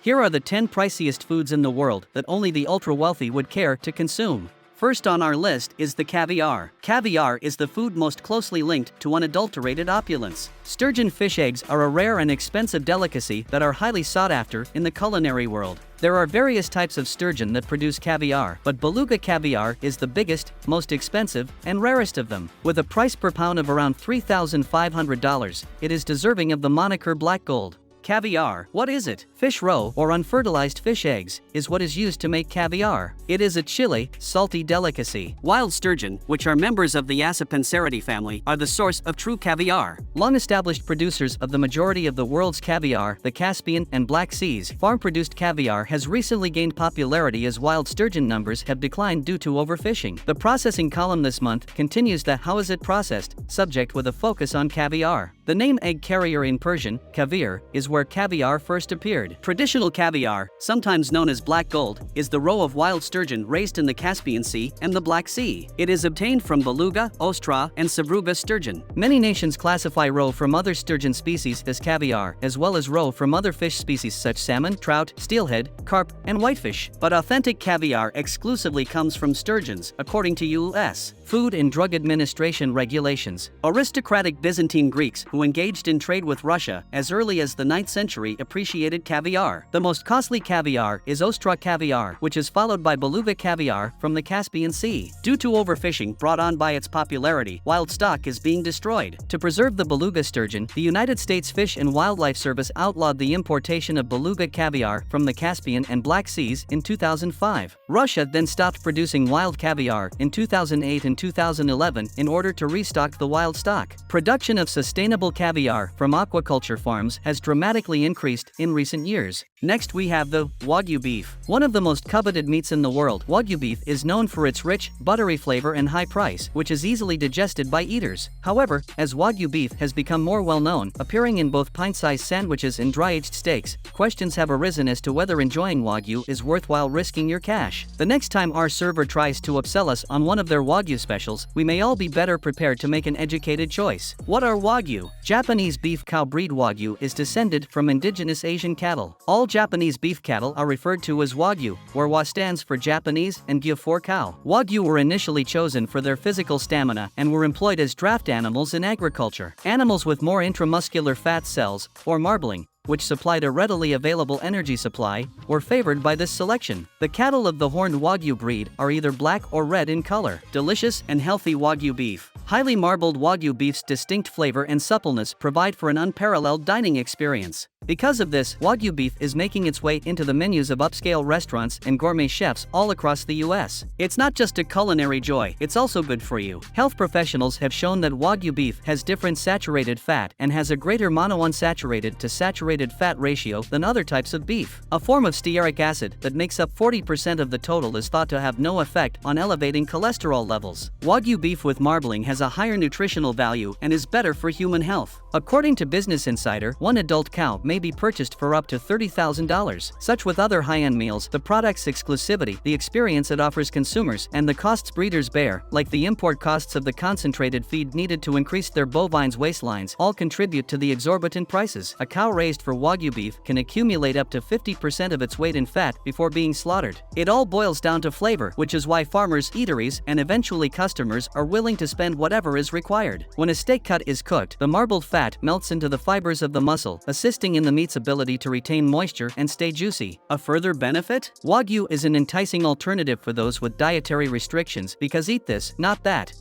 Here are the 10 priciest foods in the world that only the ultra-wealthy would care to consume. First on our list is the caviar. Caviar is the food most closely linked to unadulterated opulence. Sturgeon fish eggs are a rare and expensive delicacy that are highly sought after in the culinary world. There are various types of sturgeon that produce caviar, but beluga caviar is the biggest, most expensive, and rarest of them. With a price per pound of around $3,500, it is deserving of the moniker black gold. Caviar. What is it? Fish roe, or unfertilized fish eggs, is what is used to make caviar. It is a chilly, salty delicacy. Wild sturgeon, which are members of the Accipinceridae family, are the source of true caviar. Long-established producers of the majority of the world's caviar, the Caspian and Black Seas, farm-produced caviar has recently gained popularity as wild sturgeon numbers have declined due to overfishing. The processing column this month continues the "How is it processed?" subject with a focus on caviar. The name egg carrier in Persian, Caviar, is where caviar first appeared. Traditional caviar, sometimes known as black gold, is the roe of wild sturgeon raised in the Caspian Sea and the Black Sea. It is obtained from beluga, ostra, and sevruga sturgeon. Many nations classify roe from other sturgeon species as caviar, as well as roe from other fish species such salmon, trout, steelhead, carp, and whitefish. But authentic caviar exclusively comes from sturgeons, according to U.S. Food and Drug Administration regulations. Aristocratic Byzantine Greeks who engaged in trade with Russia as early as the 9th century appreciated caviar. The most costly caviar is ostra caviar, which is followed by beluga caviar from the Caspian Sea. Due to overfishing brought on by its popularity, wild stock is being destroyed. To preserve the beluga sturgeon, the United States Fish and Wildlife Service outlawed the importation of beluga caviar from the Caspian and Black Seas in 2005. Russia then stopped producing wild caviar in 2008 and 2011 in order to restock the wild stock. Production of sustainable caviar from aquaculture farms has dramatically increased in recent years. Next we have the Wagyu beef. One of the most coveted meats in the world, Wagyu beef is known for its rich, buttery flavor and high price, which is easily digested by eaters. However, as Wagyu beef has become more well-known, appearing in both pint-sized sandwiches and dry-aged steaks, questions have arisen as to whether enjoying Wagyu is worthwhile risking your cash. The next time our server tries to upsell us on one of their Wagyu specials, we may all be better prepared to make an educated choice. What are Wagyu? Japanese beef cow breed Wagyu is descended from indigenous Asian cattle. All Japanese beef cattle are referred to as Wagyu, where Wa stands for Japanese and Gyu for cow. Wagyu were initially chosen for their physical stamina and were employed as draft animals in agriculture. Animals with more intramuscular fat cells, or marbling, which supplied a readily available energy supply, were favored by this selection. The cattle of the horned Wagyu breed are either black or red in color. Delicious and healthy Wagyu beef. Highly marbled Wagyu beef's distinct flavor and suppleness provide for an unparalleled dining experience. Because of this, Wagyu beef is making its way into the menus of upscale restaurants and gourmet chefs all across the US. It's not just a culinary joy, it's also good for you. Health professionals have shown that Wagyu beef has different saturated fat and has a greater monounsaturated to saturated fat ratio than other types of beef. A form of stearic acid that makes up 40% of the total is thought to have no effect on elevating cholesterol levels. Wagyu beef with marbling has a higher nutritional value and is better for human health. According to Business Insider, one adult cow may be purchased for up to $30,000. Such with other high-end meals, the product's exclusivity, the experience it offers consumers, and the costs breeders bear, like the import costs of the concentrated feed needed to increase their bovines' waistlines, all contribute to the exorbitant prices. A cow raised for Wagyu beef can accumulate up to 50% of its weight in fat before being slaughtered. It all boils down to flavor, which is why farmers, eateries, and eventually customers are willing to spend whatever is required. When a steak cut is cooked, the marbled fat melts into the fibers of the muscle, assisting in the meat's ability to retain moisture and stay juicy. A further benefit? Wagyu is an enticing alternative for those with dietary restrictions because eat this, not that.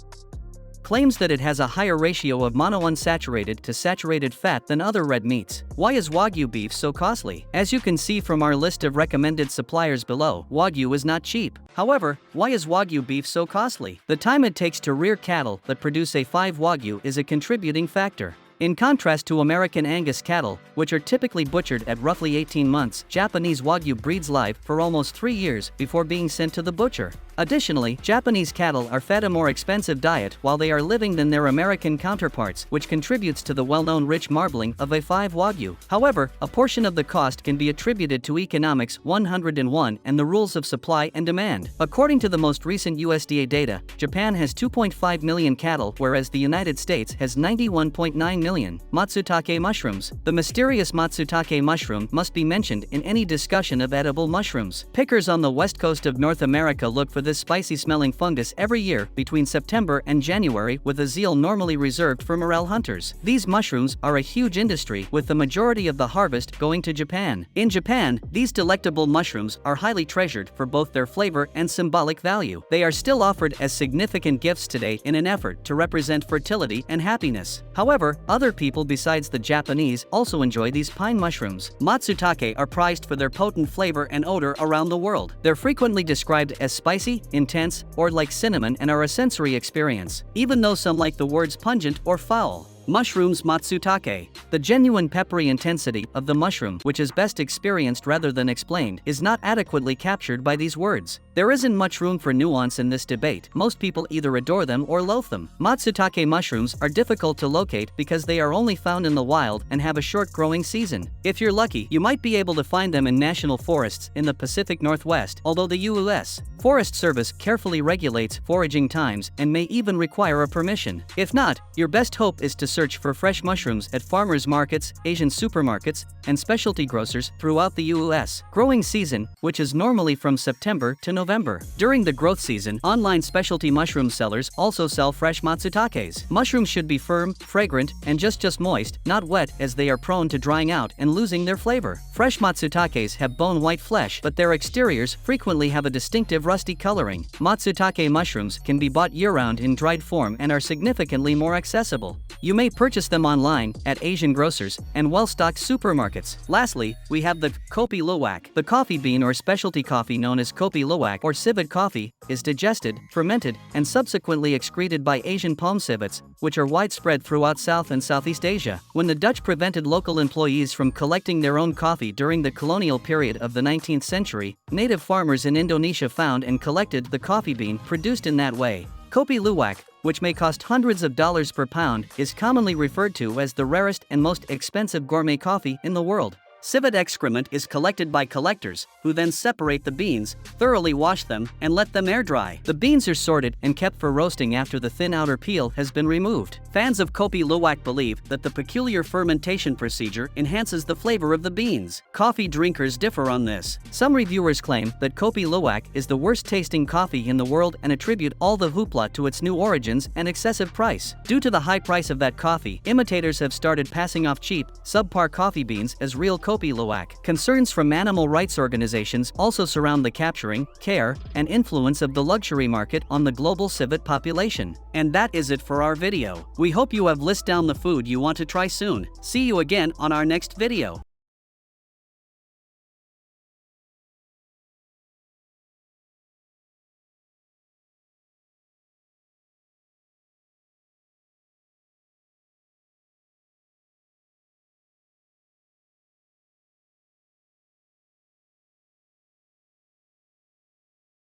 Claims that it has a higher ratio of monounsaturated to saturated fat than other red meats. Why is Wagyu beef so costly? As you can see from our list of recommended suppliers below, Wagyu is not cheap. However, why is Wagyu beef so costly? The time it takes to rear cattle that produce A5 Wagyu is a contributing factor. In contrast to American Angus cattle, which are typically butchered at roughly 18 months, Japanese Wagyu breeds live for almost 3 years before being sent to the butcher. Additionally, Japanese cattle are fed a more expensive diet while they are living than their American counterparts, which contributes to the well-known rich marbling of A5 Wagyu. However, a portion of the cost can be attributed to economics 101 and the rules of supply and demand. According to the most recent USDA data, Japan has 2.5 million cattle, whereas the United States has 91.9 million. Matsutake mushrooms. The mysterious matsutake mushroom must be mentioned in any discussion of edible mushrooms. Pickers on the west coast of North America look for this spicy-smelling fungus every year between September and January, with a zeal normally reserved for morel hunters. These mushrooms are a huge industry, with the majority of the harvest going to Japan. In Japan, these delectable mushrooms are highly treasured for both their flavor and symbolic value. They are still offered as significant gifts today in an effort to represent fertility and happiness. However, other people besides the Japanese also enjoy these pine mushrooms. Matsutake are prized for their potent flavor and odor around the world. They're frequently described as spicy, intense, or like cinnamon and are a sensory experience, even though some like the words pungent or foul. Mushrooms matsutake. The genuine peppery intensity of the mushroom, which is best experienced rather than explained, is not adequately captured by these words. There isn't much room for nuance in this debate. Most people either adore them or loathe them. Matsutake mushrooms are difficult to locate because they are only found in the wild and have a short growing season. If you're lucky, you might be able to find them in national forests in the Pacific Northwest, although the U.S. Forest Service carefully regulates foraging times and may even require a permission. If not, your best hope is to search for fresh mushrooms at farmers markets, Asian supermarkets, and specialty grocers throughout the U.S. Growing season, which is normally from September to November. During the growth season, online specialty mushroom sellers also sell fresh matsutakes. Mushrooms should be firm, fragrant, and just moist, not wet, as they are prone to drying out and losing their flavor. Fresh matsutakes have bone-white flesh, but their exteriors frequently have a distinctive rusty coloring. Matsutake mushrooms can be bought year-round in dried form and are significantly more accessible. You may purchase them online at Asian grocers and well-stocked supermarkets. Lastly, we have the kopi luwak. The coffee bean or specialty coffee known as kopi luwak or civet coffee is digested, fermented, and subsequently excreted by Asian palm civets, which are widespread throughout South and Southeast Asia. When the Dutch prevented local employees from collecting their own coffee during the colonial period of the 19th century, native farmers in Indonesia found and collected the coffee bean produced in that way. Kopi luwak, which may cost hundreds of dollars per pound, is commonly referred to as the rarest and most expensive gourmet coffee in the world. Civet excrement is collected by collectors, who then separate the beans, thoroughly wash them, and let them air dry. The beans are sorted and kept for roasting after the thin outer peel has been removed. Fans of kopi luwak believe that the peculiar fermentation procedure enhances the flavor of the beans. Coffee drinkers differ on this. Some reviewers claim that kopi luwak is the worst-tasting coffee in the world and attribute all the hoopla to its new origins and excessive price. Due to the high price of that coffee, imitators have started passing off cheap, subpar coffee beans as real kopi luwak. Concerns from animal rights organizations also surround the capturing, care, and influence of the luxury market on the global civet population. And that is it for our video. We hope you have listed down the food you want to try soon. See you again on our next video.